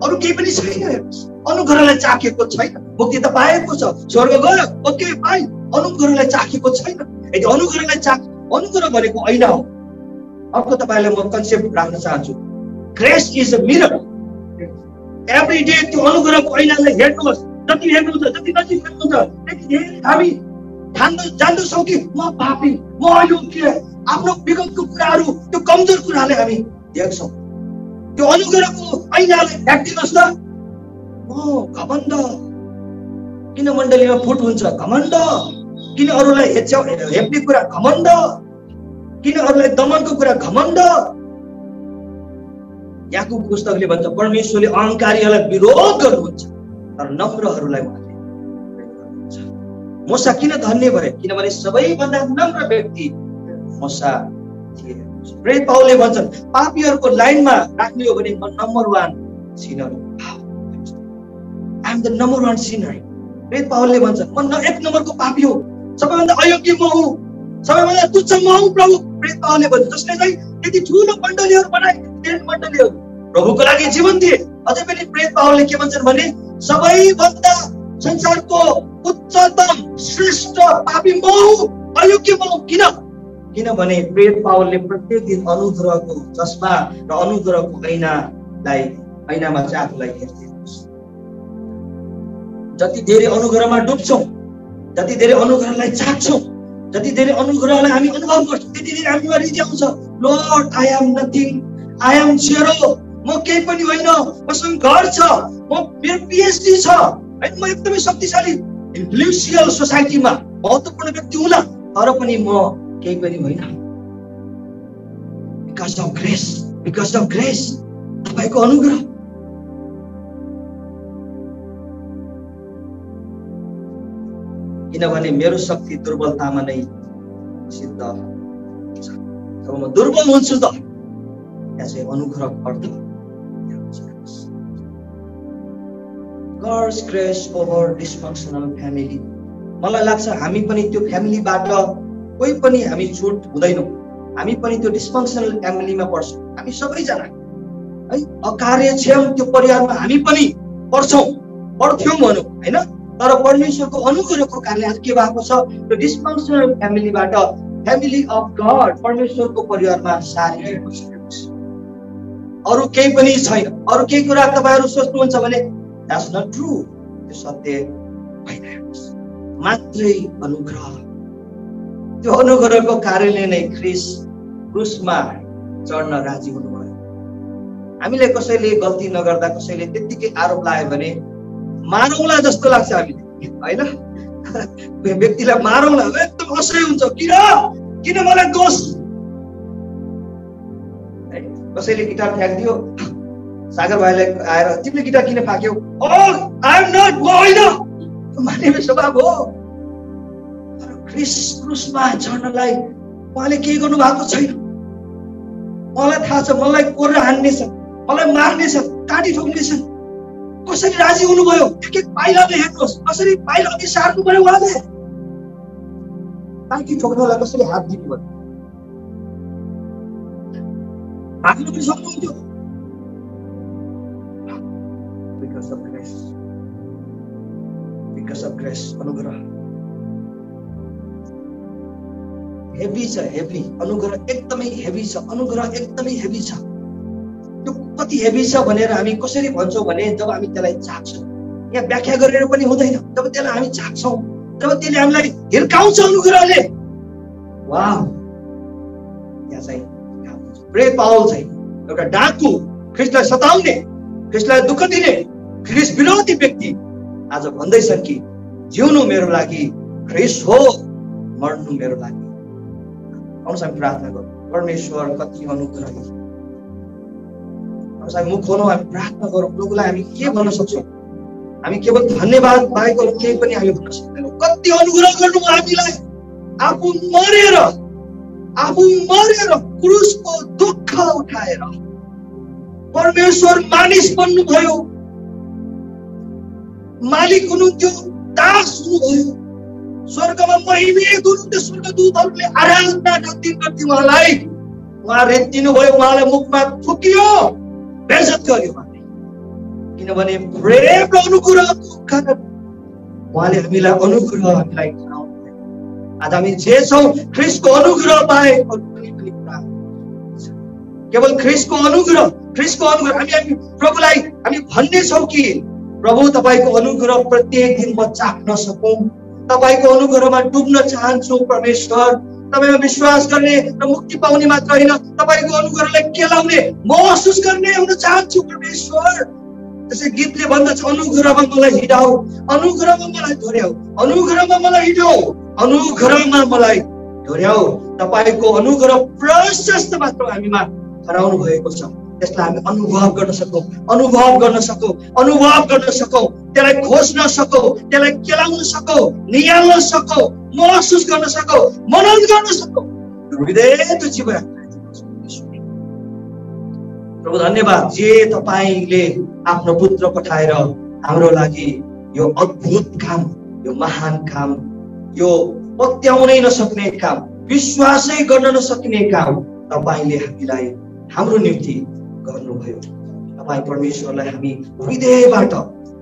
अरु केही पनि छैन। अनुग्रहलाई चाखेको छैन। मुक्ति त पाएको छ, स्वर्ग गयो, ओके फाइन। अनुग्रहलाई चाखेको छैन। यदि अनुग्रह भनेको ऐना हो। अर्को तपाईलाई म कन्सेप्ट राख्न चाहन्छु। Grace is a mirror. Every day त्यो अनुग्रहको ऐनालाई हेर्नुहोस्। जति हेर्नुहुन्छ, जति नजिक हेर्नुहुन्छ, त्यति धेरै हामी जान्दछौँ कि म पापी, म अयोग्य। आफ्नो विगतको कुराहरू, त्यो कमजोर कुरालाई हामी देख्छौँ। त्यो अनुग्रहको ऐनालाई ढाकिदिनुहोस् त। घमण्ड किन मण्डलीमा फुट हुन्छ? घमण्ड किन? अरूलाई हेप्ने कुरा घमण्ड किन? अरूलाई दमनको कुरा घमण्ड। याकुब पुस्तकले भन्छ परमेश्वरले अहंकारीहरूलाई विरोध गर्नुहुन्छ तर नम्रहरूलाई उहाँले प्रेम गर्नुहुन्छ। मूसा किन धन्य भए? किनभने सबैभन्दा नम्र व्यक्ति मूसा थिए। प्रेरित पाउलले भन्छन् पापीहरूको लाइनमा राख्ने हो भने म नम्बर 1 सिनर हुँ। I am the number 1 sinner. प्रेरित पाउलले भन्छन् म 1 नम्बरको पापी हो, सबैभन्दा अयोग्य म हुँ, सबैभन्दा तुच्छ म हुँ प्रभु। प्रेरित पाउलले भन्छ जसले चाहिँ यति ठुलो मण्डलीहरू बनाए, धेरै मण्डलीहरू प्रभुको लागि जीवन दिए। अझै पनि प्रेरित पाउलले के भन्छन् भने सबैभन्दा संसारको उच्चतम श्रेष्ठ पापी म हुँ, अयोग्य म हुँ। किनभने प्रेरित पाउलले प्रत्येक दिन अनुग्रहको चस्मा र अनुग्रहको ऐनामा चाहिँ आफूलाई हेर्थे। जति धेरै अनुग्रहमा डुब्छौँ, जति धेरै अनुग्रहलाई चाख्छौँ, जति धेरै अनुग्रहलाई हामी अनुभव गर्छौँ, त्यति धेरै हामीमा हृदय आउँछ Lord I am nothing, I am zero, म केही पनि होइन, मसँग घर छ, मेरो पिएचडी छ, हैन, म एकदमै शक्तिशाली इन्फ्लुएन्सियल सोसाइटीमा महत्त्वपूर्ण व्यक्ति हुँला, तर पनि म केही पनि होइन। बिकज अफ ग्रेस, तपाईको अनुग्रह। किनभने मेरो शक्ति दुर्बलतामा नै सिद्ध हुन्छ। जब म दुर्बल हुन्छु त त्यहाँ चाहिँ अनुग्रहको अर्थ। God's grace over dysfunctional family। मलाई लाग्छ हामी पनि त्यो फ्यामिलीबाट कोही पनि हामी छुट हुँदैनौँ। हामी पनि त्यो डिस्फङ्सनल फ्यामिलीमा पर्छौँ। हामी सबैजना है अकार्यक्षम त्यो परिवारमा हामी पनि पर्थ्यौँ भनौँ, हैन। तर परमेश्वरको अनुग्रहको कारणले आज के भएको छ? त्यो डिस्फङ्सनल फ्यामिलीबाट फ्यामिली अफ गड, परमेश्वरको परिवारमा सारिएको छ। अरू केही पनि छैन। अरू केही कुरा तपाईहरु सोच्नुहुन्छ भने द्याट्स नट ट्रु। त्यो सत्य होइन। मात्रै अनुग्रह, त्यो अनुग्रहको कारणले नै क्रुसमा चढ्न राजी हुनुभयो। हामीले कसैले गल्ती नगर्दा कसैले त्यत्तिकै आरोप लगायो भने मारौँला जस्तो लाग्छ हामीले होइन। व्यक्तिलाई मारौँला एकदम असह्य हुन्छ। किन मलाई दोष। कसैले गिटार फ्याँकिदियो, सागर भाइलाई आएर तिमीले गिटार किन फ्याँक्यौ? आई एम नट, म होइन, मानवीय स्वभाव हो। क्रुसमा चढ्नलाई उहाँले केही गर्नु भएको छैन। मलाई थाहा छ मलाई कोरेर हान्नेछ, मलाई मार्नेछ, काटी ठोक्नेछ। कसरी राजी हुनुभयो? एक एक पाइलाले हेर्नुहोस्, कसरी पाइला अघि सार्नु पर्यो उहाँले। काटी ठोक्नलाई कसरी हात दिनुभयो? भाग्नु पनि सक्नुहुन्थ्यो। Because of grace. Because of grace, अनुग्रह हेभी छ, हेभी। अनुग्रह एकदमै हेभी छ, अनुग्रह एकदमै हेभी छ। त्यो कति हेभी छ भनेर हामी कसरी भन्छौँ भने जब हामी त्यसलाई चाख्छौँ। यहाँ व्याख्या गरेर पनि हुँदैन। जब त्यसलाई हामी चाख्छौँ, जब त्यसले हामीलाई हिर्काउँछ अनुग्रहले, वाह। यहाँ चाहिँ प्रे पाउल चाहिँ एउटा डाकु, ख्रिस्टलाई सताउने, ख्रिस्टलाई दुःख दिने, ख्रिस्ट विरोधी व्यक्ति आज भन्दैछन् कि जिउनु मेरो लागि ख्रिस्ट हो, मर्नु मेरो लागि। आउनुहोस् हामी प्रार्थना गरौँ। परमेश्वर कति अनुग्रही। आउनुहोस् हामी मुख खोलौँ, हामी प्रार्थना गरौँ। प्रभुलाई हामी के भन्न सक्छौँ? हामी केवल धन्यवाद पाएको केही पनि हामी भन्न सक्दैनौँ। कति अनुग्रह गर्नुभयो हामीलाई। आफू मरेर क्रुसको दुःख उठाएर परमेश्वर मानिस बन्नुभयो। मालिक हुनुहुन्थ्यो, दास हुनुभयो। स्वर्गमा महिमित हुनुहुन्थ्यो। स्वर्गदूतहरूले आराधना गर्थे उहाँलाई। उहाँ रेतिनु भयो, उहाँलाई मुखमा थुकियो, बेइज्जत गर्यो उहाँले। किनभने प्रेम र अनुग्रहको कारण उहाँले हामीलाई अनुग्रह हामीलाई गराउनु भयो। आज हामी जे छौँ ख्रिस्टको अनुग्रह पाएको केवल ख्रिस्टको अनुग्रह। हामी प्रभुलाई हामी भन्ने छौँ कि प्रभु तपाईको अनुग्रह प्रत्येक दिन म चाख्न सकौँ। तपाईको अनुग्रहमा डुब्न चाहन्छु परमेश्वर। तपाईमा विश्वास गर्ने र मुक्ति पाउने मात्र होइन, तपाईको अनुग्रहलाई केलाउने, महसुस गर्ने हुन चाहन्छु परमेश्वर। त्यसै गीतले भन्दछ, अनुग्रहमा मलाई हिँडाऊ, अनुग्रहमा मलाई डोर्याऊ, अनुग्रहमा मलाई हिँडाऊ, अनुग्रहमा मलाई डोर्याऊ। तपाईको अनुग्रह प्रशस्त मात्र हामीमा हराउनु भएको छ। त्यसलाई हामी अनुभव गर्न सकौँ, त्यसलाई खोज्न सकौँ, त्यसलाई केलाउन सकौँ, निहाल्न सकौँ, महसुस गर्न सकौँ, मनन गर्न सकौँ। हृदय तुच्ची भएर प्रभु धन्यवाद जे तपाईले आफ्नो पुत्र पठाएर हाम्रो लागि यो अद्भुत काम, यो महान काम, यो पत्याउनै नसक्ने काम, विश्वासै गर्न नसक्ने काम तपाईले हामीलाई हाम्रो निम्ति गर्नुभयो। तपाईँ परमेश्वरलाई हामी हृदयबाट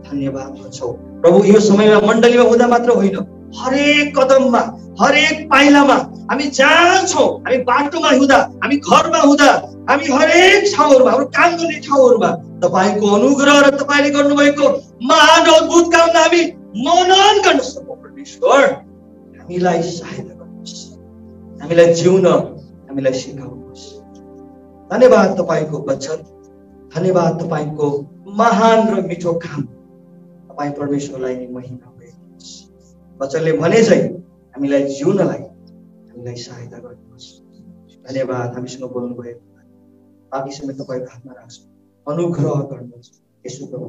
धन्यवाद भन्छौँ। प्रभु यो समयमा मण्डलीमा हुँदा मात्र होइन, हरेक कदममा, हरेक पाइलामा हामी जहाँ छौँ, हामी बाटोमा हुँदा, हामी घरमा हुँदा, हामी हरेक ठाउँहरूमा, हाम्रो काम गर्ने ठाउँहरूमा तपाईको अनुग्रह र तपाईले गर्नुभएको महान अद्भुत कामलाई हामी मनन गर्न सकौँ। परमेश्वर हामीलाई सहायता गर्नुहोस्, हामीलाई जिउन हामीलाई सिकाउनुहोस्। धन्यवाद तपाईको वचन, धन्यवाद तपाईको महान र मिठो काम। तपाईँ परमेश्वरलाई नै महिमा गर्नुहोस्। वचनले भने चाहिँ हामीलाई जिउनलाई हामीलाई सहायता गर्नुहोस्। धन्यवाद हामीसँग बोल्नुभयो। बाँकी समय तपाईँको हातमा राख्छु। अनुग्रह गर्नुहोस्। यसो प्रभु